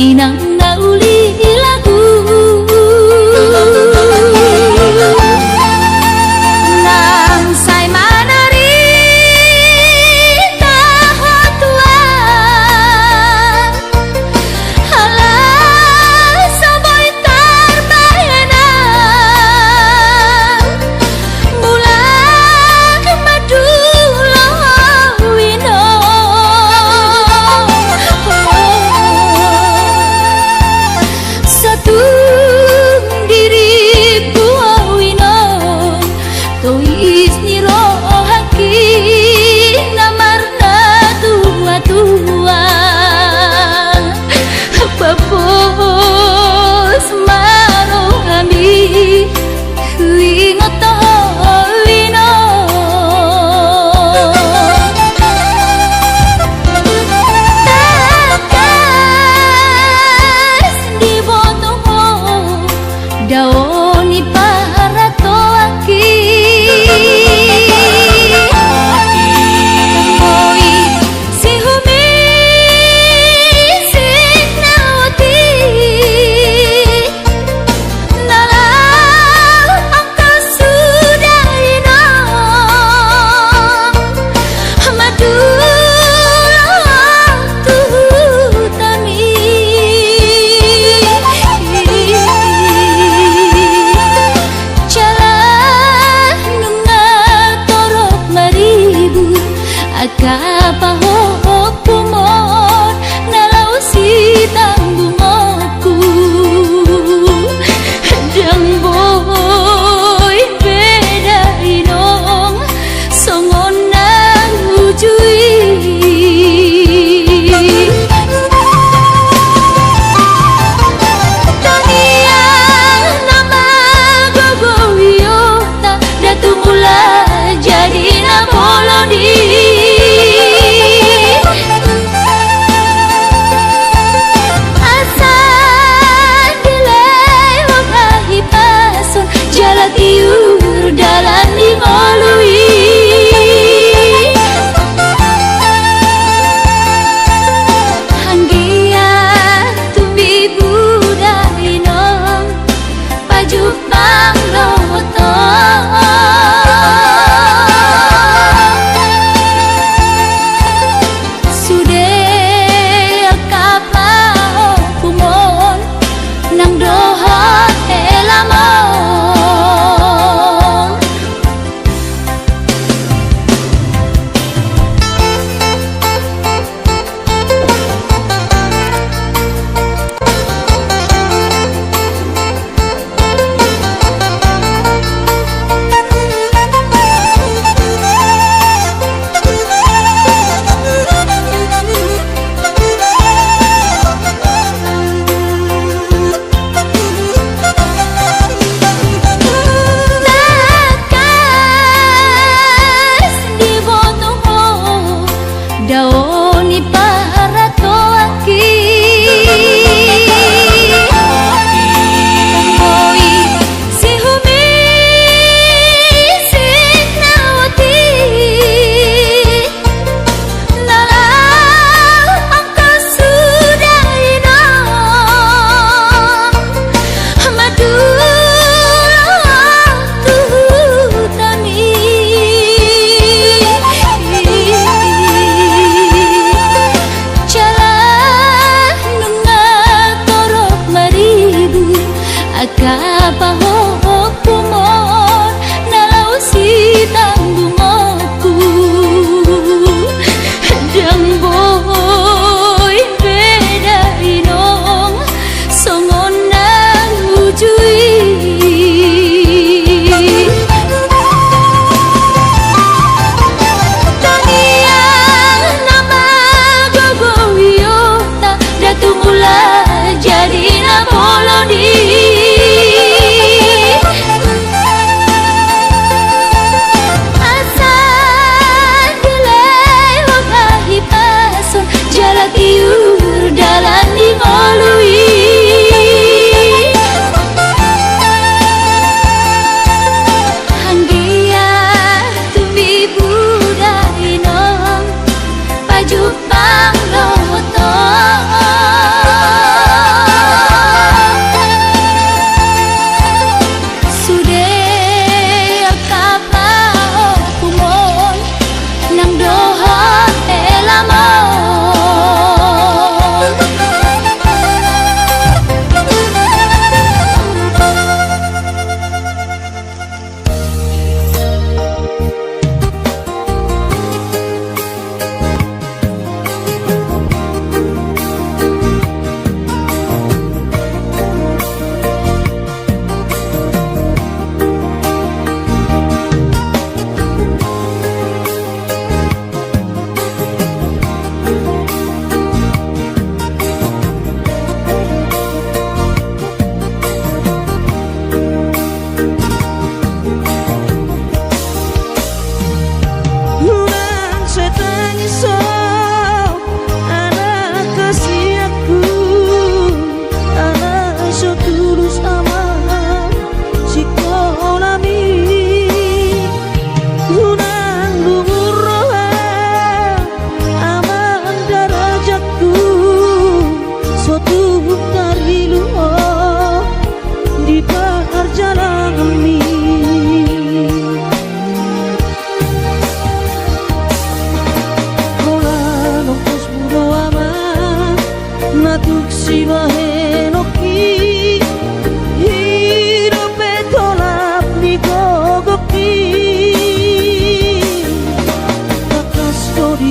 inang nauli lagu nang say manari tahotuan halah saboy tarbayanan bulan madulo wino satu diriku wino tois niro haki namarna tua-tua papos maro kami ingat wino takas di botoho daoni para toaki Oi si humi sinawati nalau angka sudah ino madulo tami jalan nunga torok maribu akapahok kumon nalau si tanggungku dang boy beda inong songon nang ujui Tania nama gogo wiota datu mula jadi namolodi asan dilewat ahipason jalan tiur dalan dimolui hanggia tumbi buda inong pajuk mangloto sudah kapau kumon nang dohot elamon takas di botoho daoni para toaki Oi si humi sinawati nalau angka sudah ino madulo tami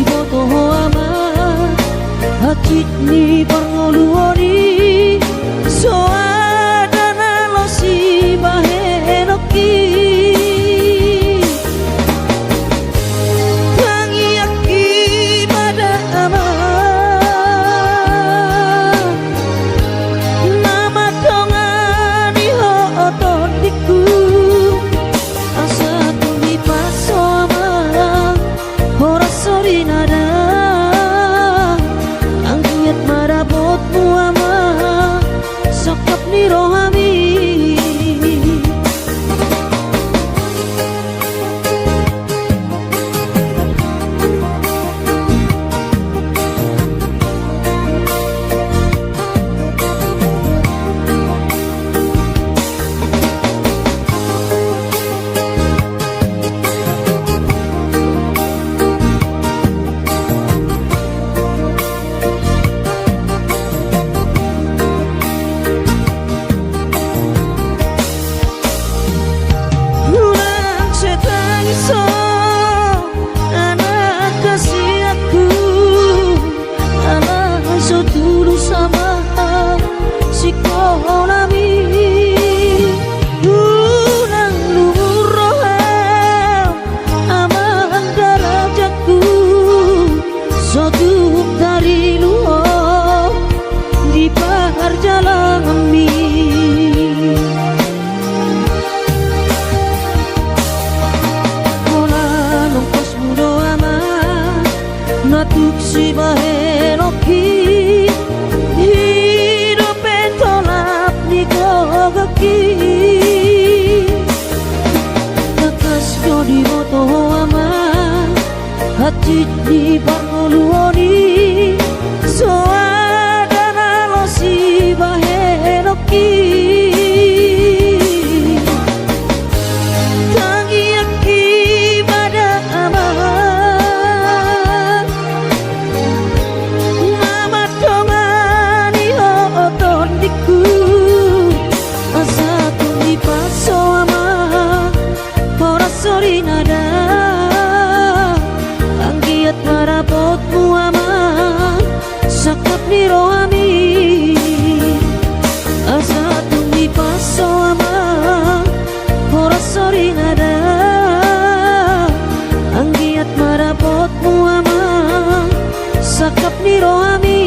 boto ama hati ni pangoluoni soadana lo si bahenoki tangi aki pada ama nama tongani ho otondiku asa tumi paso ama ora sori nada angkiat marabotmu ama sokap ni rohami natuk si bahenoki hidup tolap ni gogaki nakas jodi boto ama hati di pangoluoni soadana lo si bahenoki tangi aki pada ama sori nada anggiat marabotmu ama sakap ni rohami asa tumi paso ama ora sori nada anggiat marabotmu ama sakap ni rohami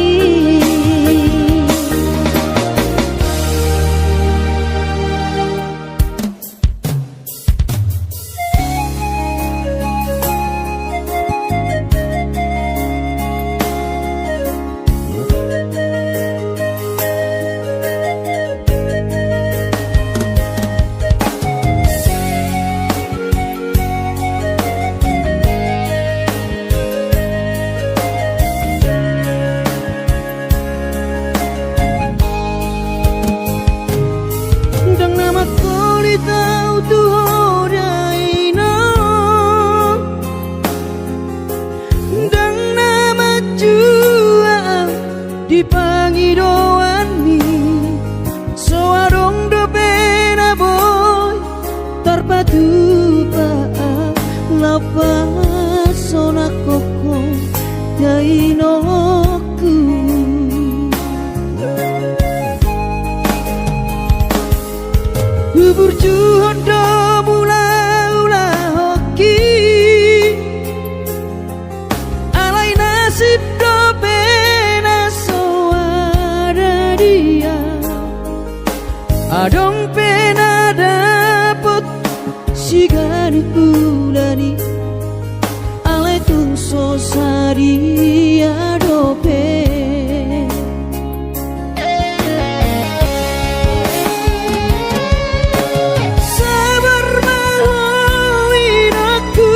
di pangidoani soarong do pena boy tarpatu pa lapa sona koko dainoku bubur juhon do mula ula hoki alai nasib do adong pena dapet sigari pulani alai tung sosari adope sabar mahuin aku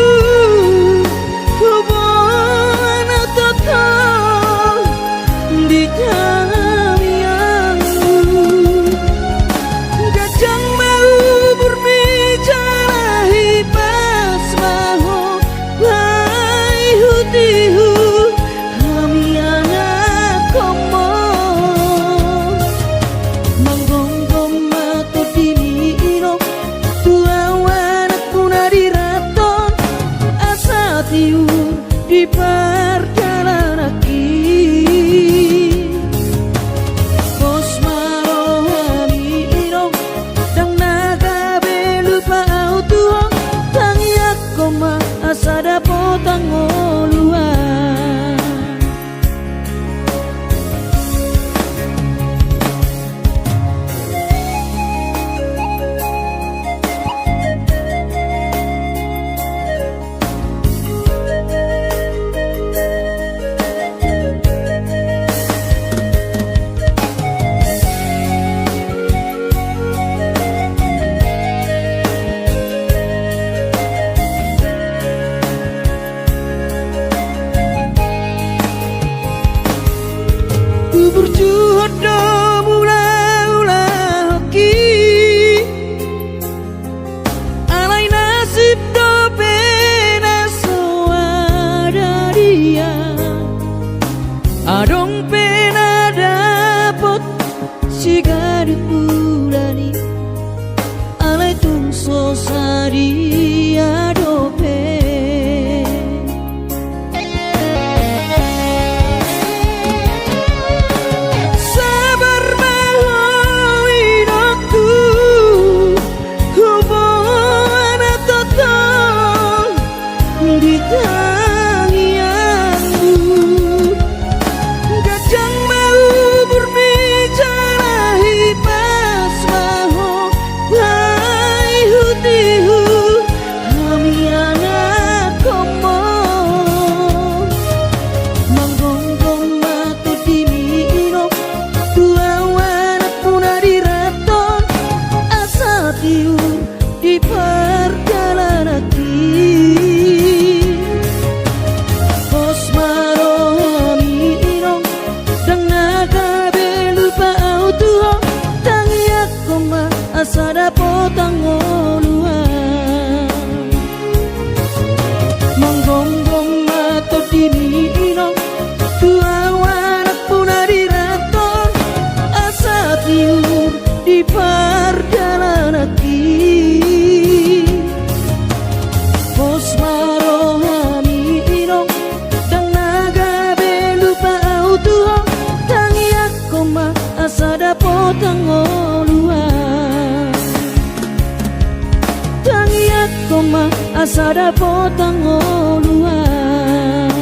hubungan total di Burjuhodo mula-ulah hoki alai nasib do pena soada dia adong pena dapot si gadut bulani alai tungso sadia dope sabar mahowi dokku hubungan total di tangianmu kadang mau berbicara hipas maho bai hutihu kami anak komo manggonggong matu dimino dua anak puna diraton asa tiur di perjalanan Bos maromi inong dang naga belupa autuho tangiak koma asada potang oluan manggonggong mato dimi inong dua anak puna diraton asa tiur di perjalanan Bos marohami inong dang naga belupa autuho tangiak koma asada potang oluan tangiak koma asada potang oluan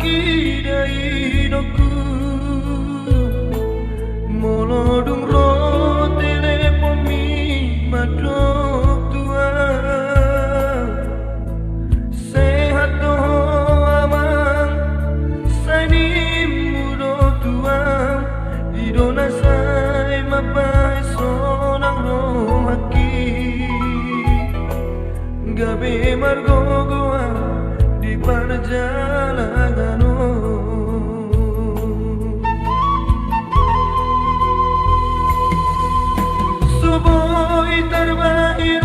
hidupku molodung ro telepon mi madok tua sehat to amang sani mudo tua idona sai mapai sonang ro haki gabe margo goa di perjalanan Boy terbaik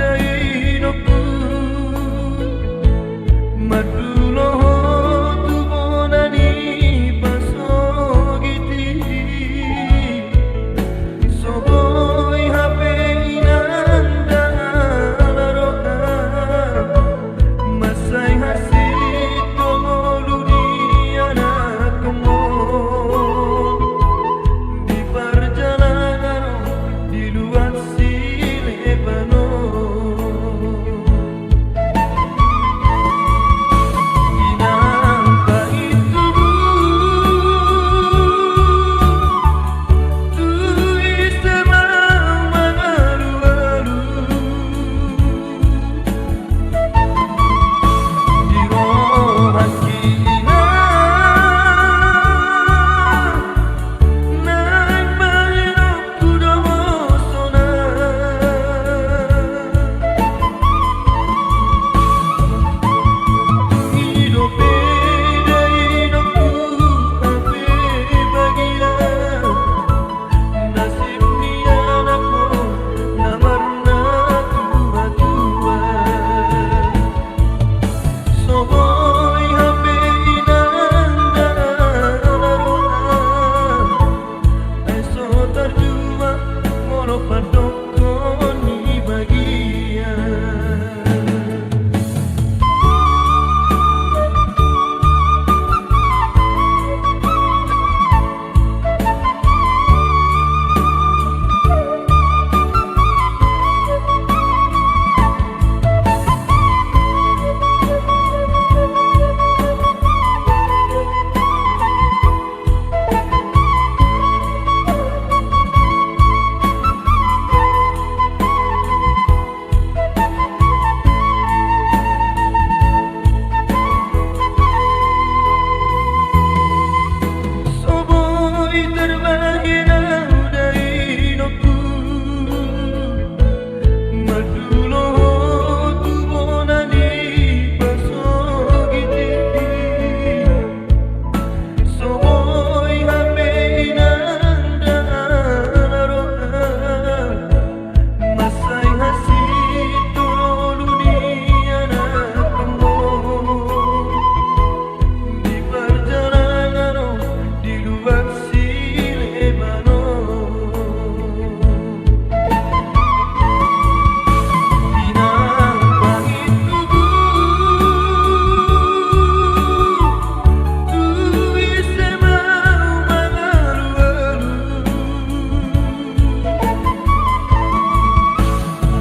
dari hidupku Madulo tu bonani pasogiti So boy hape inanda laroka Masai hasit tongolu di anak kemon Di perjalanan di luar si Lebanon Inang pahit tubuh tu istemau mengalu-alu di roh hati naik bahirupku dawasona hidup beda hidupku hape bagia nasib ni anakku namarna tua-tua so boy hape inanda laroa eso terjua molo padoko ni bagian Soboy terbaik dari hidupku Madulo tu bonani pasogiti Soboy hape inanda laroa Masai hasit tolu di anak kemon Di perjalanan di luar si Lebanon Inang pahit tubuh tu istemau mengalu-alu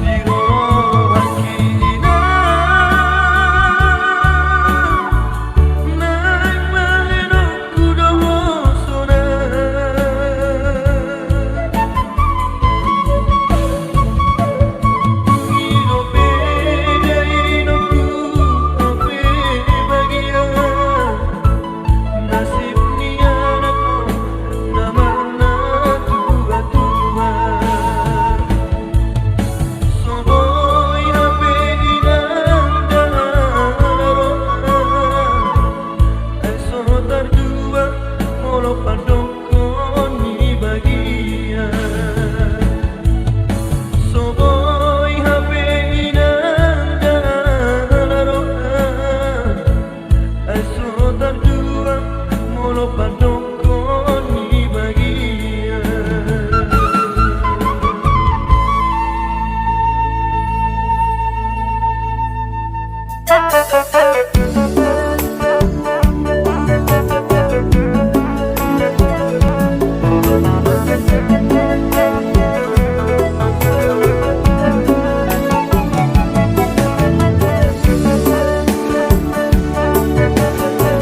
di roh hati naik bahirupku dawasona hidup beda hidupku hape bagia nasib ni anakku namarna tua-tua so boy hape inanda laroa eso terjua molo padoko ni bagian so boy hape inanda laroa eso terjua molo padoko ni bagian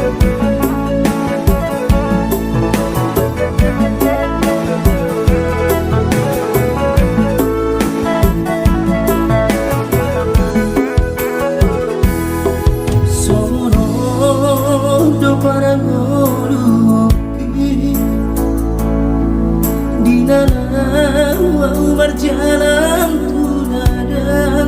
Thank you. berjalan tuladang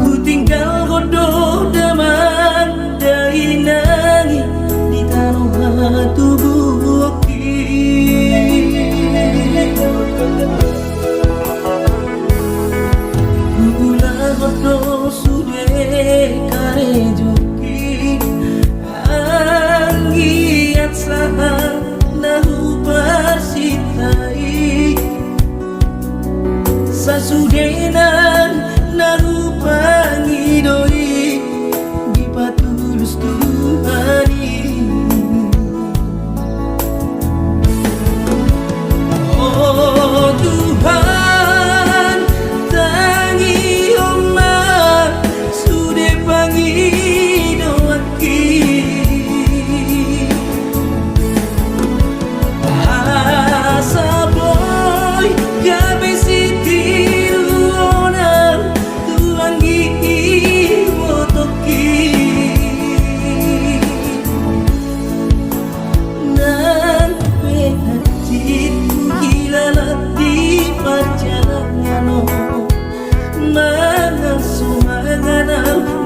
ku tinggal godok daman dari nangi di tanah tubuh gula godok sudah kare joki anggiat sahang nahu persitai sasudenan narupangi doi di patulus Tuhani oh Tuhan tangi omar sude pangi doaki asa boy gabe siti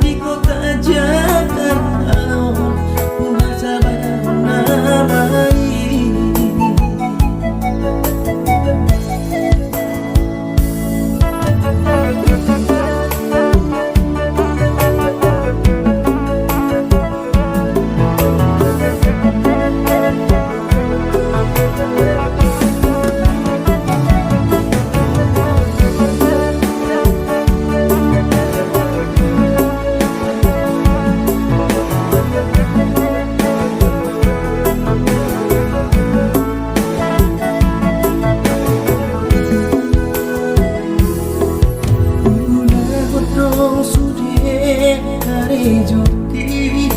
di kota Jakarta bahasa namai joti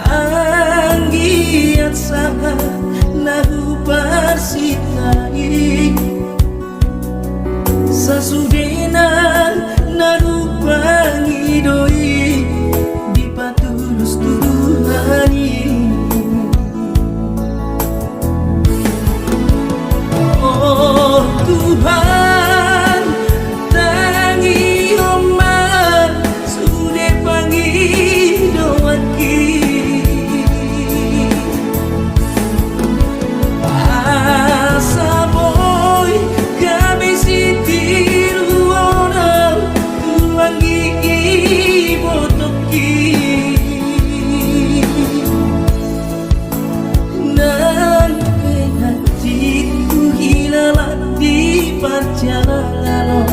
anggiat sangat nahu persitai sasudenan nahu pangidoi di patulus Tuhani oh Tuhan tangi omar sude pangi doaki asa boy kami siti ruona tuangi botoki nan hatiku hilang di perjalanan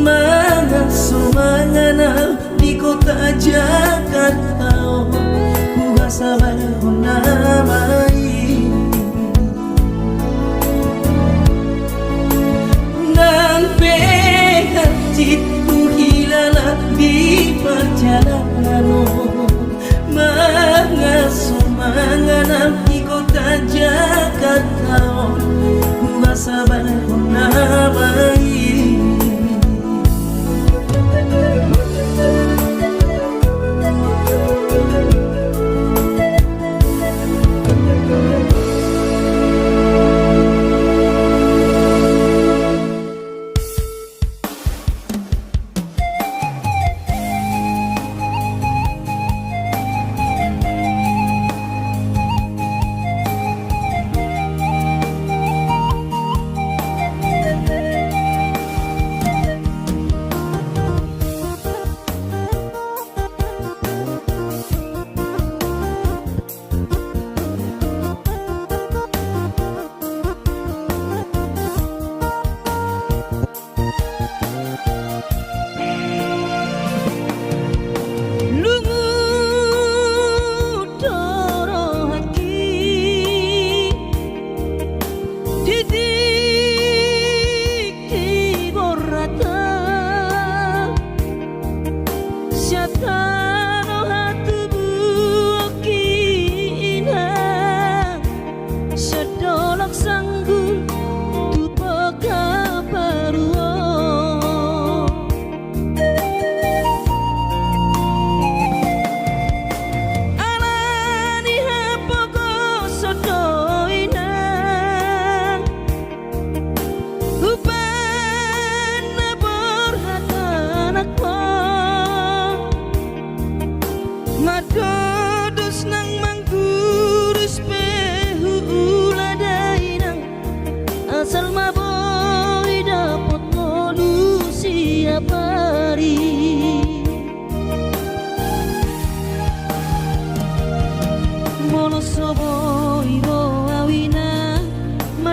mana sumangana di kota Jakarta ku rasa baru namai nan hatiku hilang di perjalanan mana sumangana di kota Jakarta ku rasa baru namai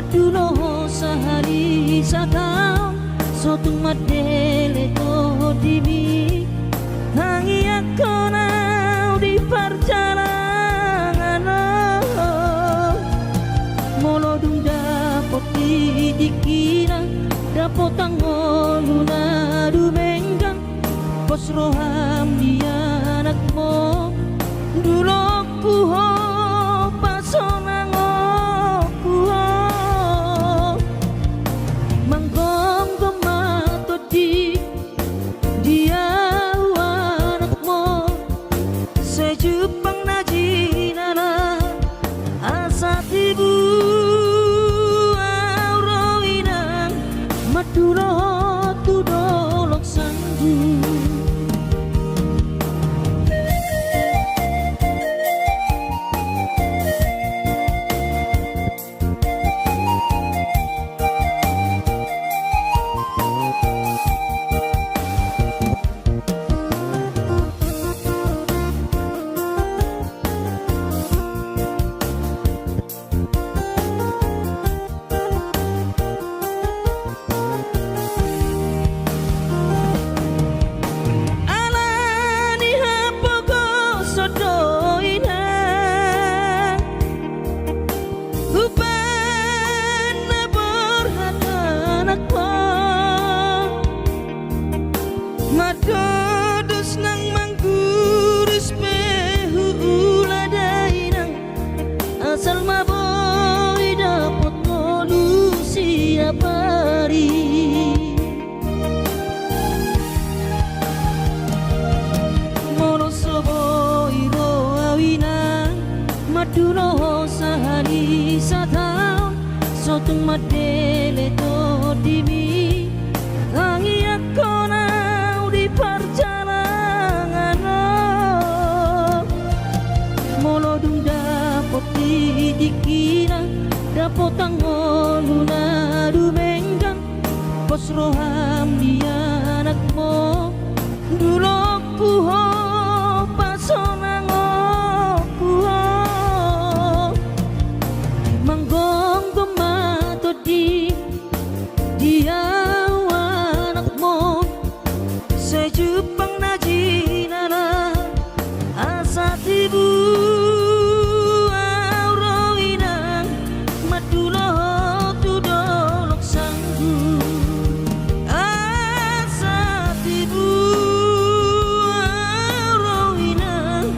maduno sehari satang sotung madele to dimi tangi akonau di perjalanan molodung dapot dikira dapot tangoluna dumenggang pos roham dia anakmu dulu ku ho pasonang ku ho manggong gemato di dia anakmu sejupang najinana asa tibu auroinang maduro tudolok sanggu. Madodos nang mangguris pehu uladainang asal maboy dapot molusi apari moloso boy roawinang maduno sahari satang sotung madele to dimi tangi akona perjalanan molodung dapot dikira dapot tangoluna dumenggang pos roham dia anakmu dulu ku ho pasonang ku ho manggong gemato di dia anakmu sejupang najinana asa tibu auroinang madulo tudolok sanggu asa tibu auroinang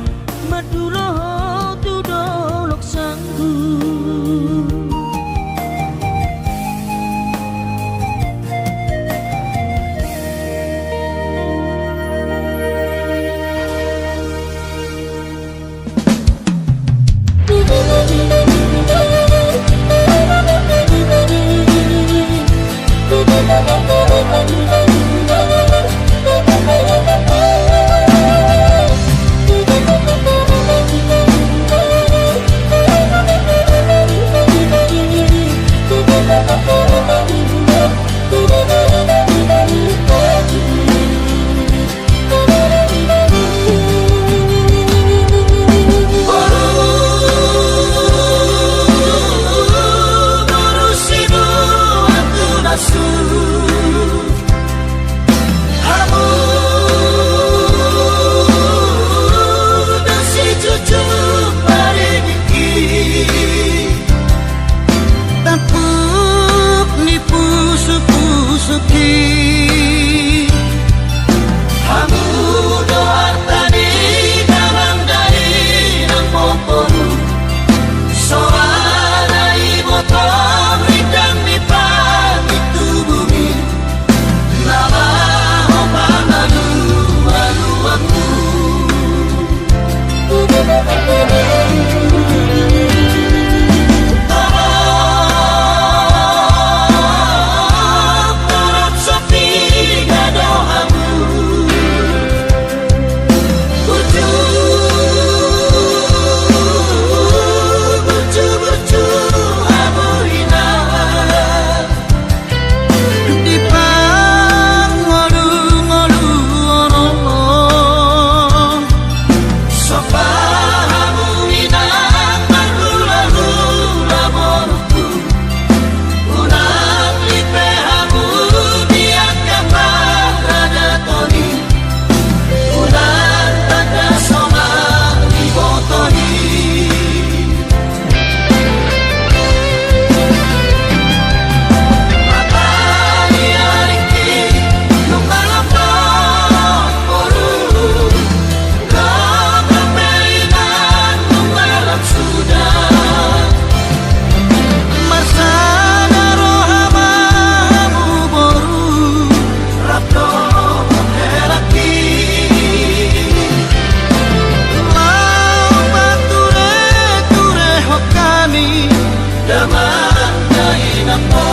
naman na inang mo.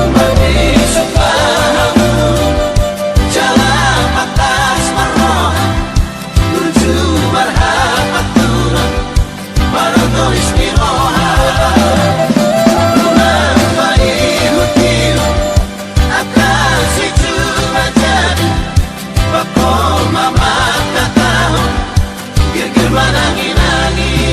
Manisok pa ako, jalan atas maroon, menuju marhab at turun, parang istirohat. Pulang paihut-ihut, akan si cuma jadi, bakal mamat katahon, gir-gir manangin-angin.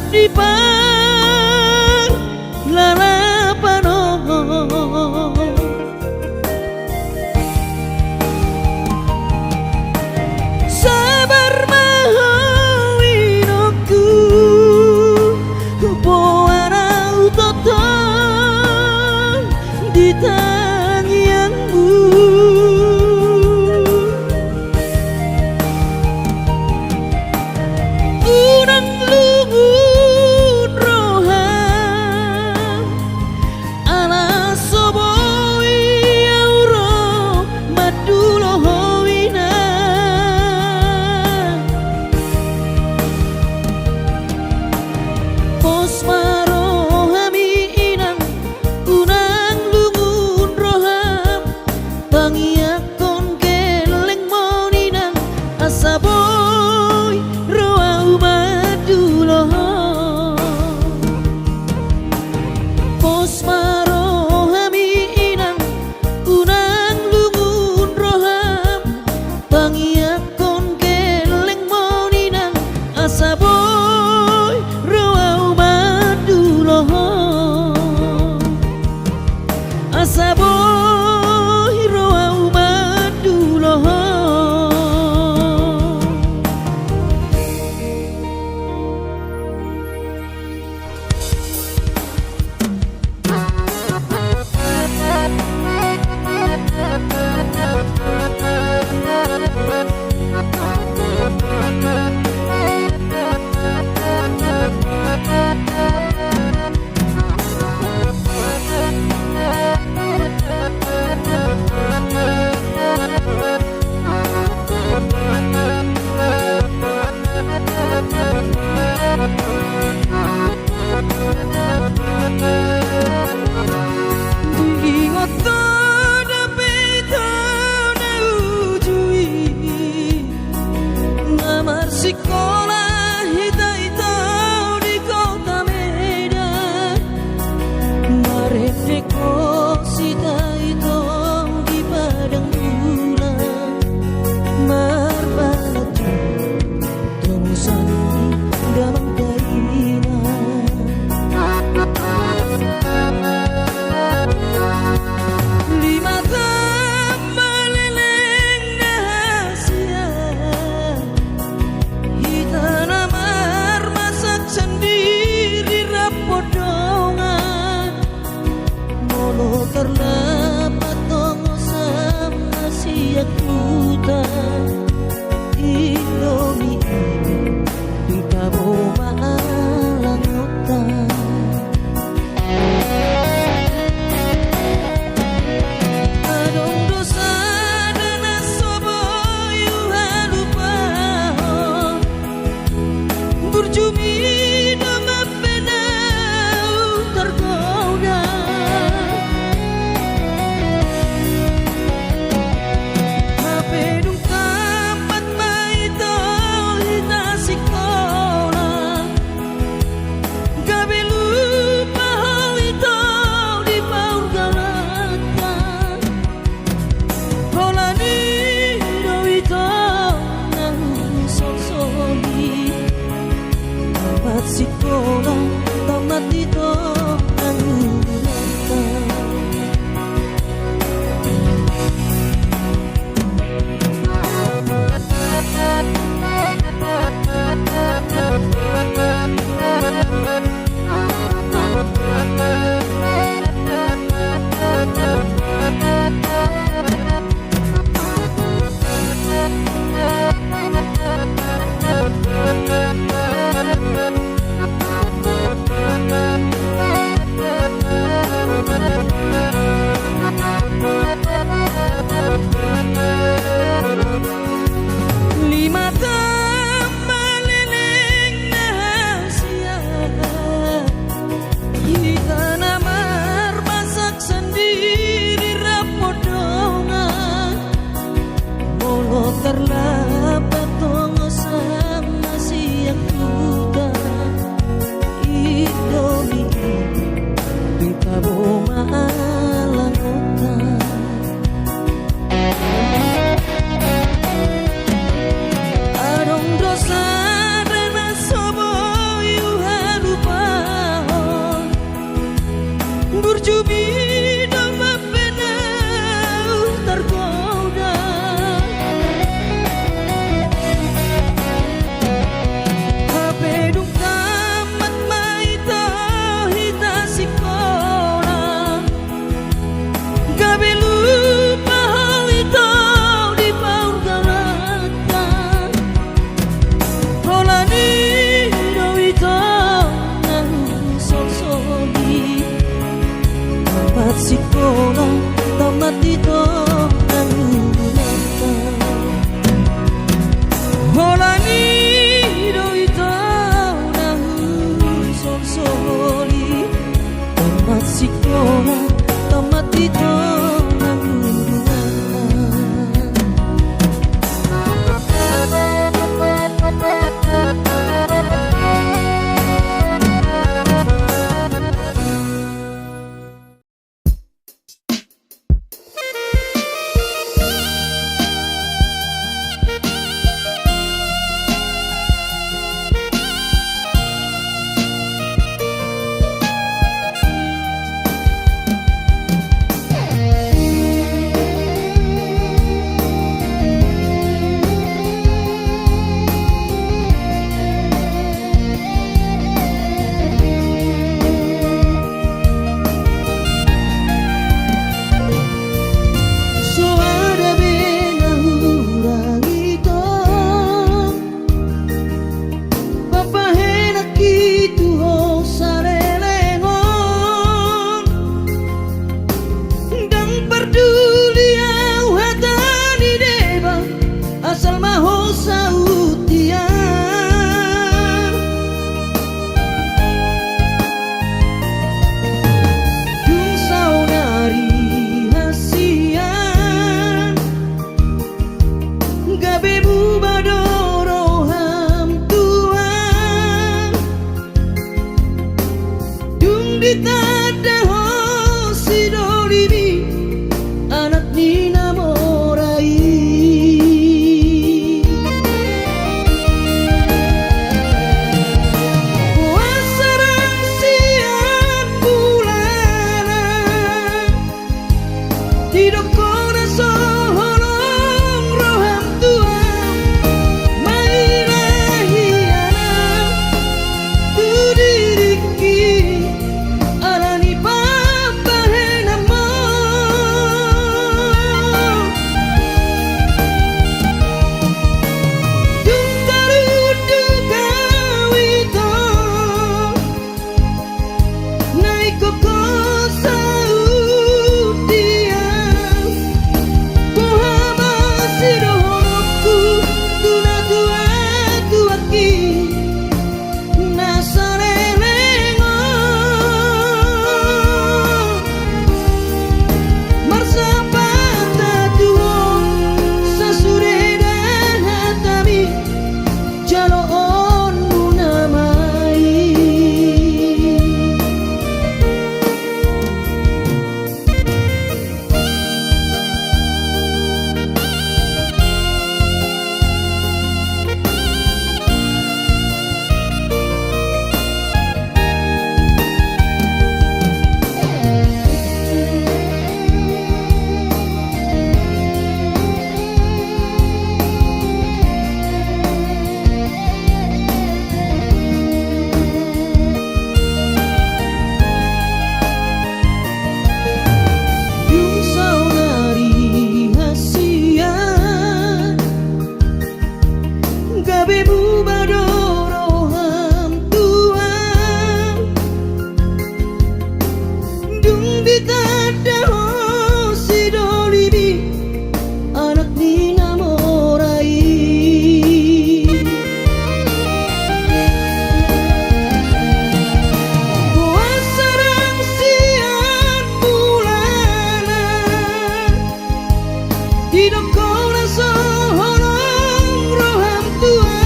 di lalapan sabar mahawinoku boarau toton di tangianmu unang lungun roham ala soboi auro madulo hoina pos marohami inang unang lungun roham pangiakon keleng moninang asaboy roau madulo pos marohami inang unang lungun roham pangiakon keleng moninang asaboy roau madulo asaboy roau madulo Ingat ada beta na ujui ngamar sekolah hitau di kota Medan mareteko sita itu di padang bulan marbalatu temusan dalam kaina lima maleleng rahasia hitana mar masak sendiri rapodongan mono terdapat tongo sama siak hutan Indomie di kaboma alang hutan adong dosa dan asoboy halupa berjumi nama penau tergoda mapedung tempat maito hita sekolah gabe lupa hal itu di paur galatan holani doito nang sosoli tamat sekolah tamat itu nang ditadaho sidolimi anak dinamorai wasarang siang bulana didokona soholong roham tua mairahiana tu diriki alani papahenamo duntarudu kawito naiko kosaudia Muhammad siroku tuna tua tuaki nasarenengo marsapata tuo sasuredan hatami jaloon munamai yung saunari hasian gabi bubadoroham tua dung ditadaho sidolimi anak dinamorai wasarang siang bulana didokona soholong roham tua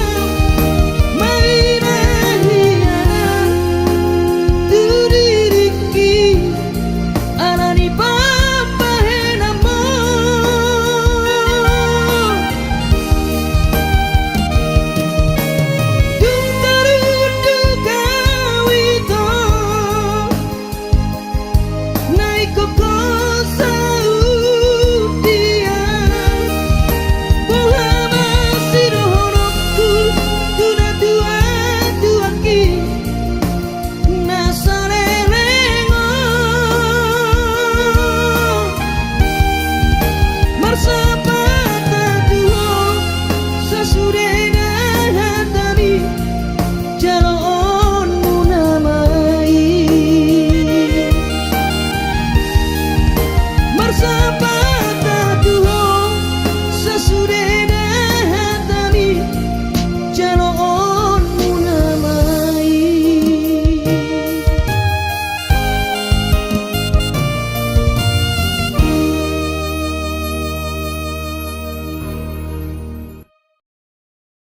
mairahiana tu diriki alani papahenamo duntarudu kawito naiko kosaudia Muhammad siroku tuna tua tuaki nasarenengo marsapata tuo sasuredan hatami jaloon munamai marsapata tuo sasuredan hatami jaloon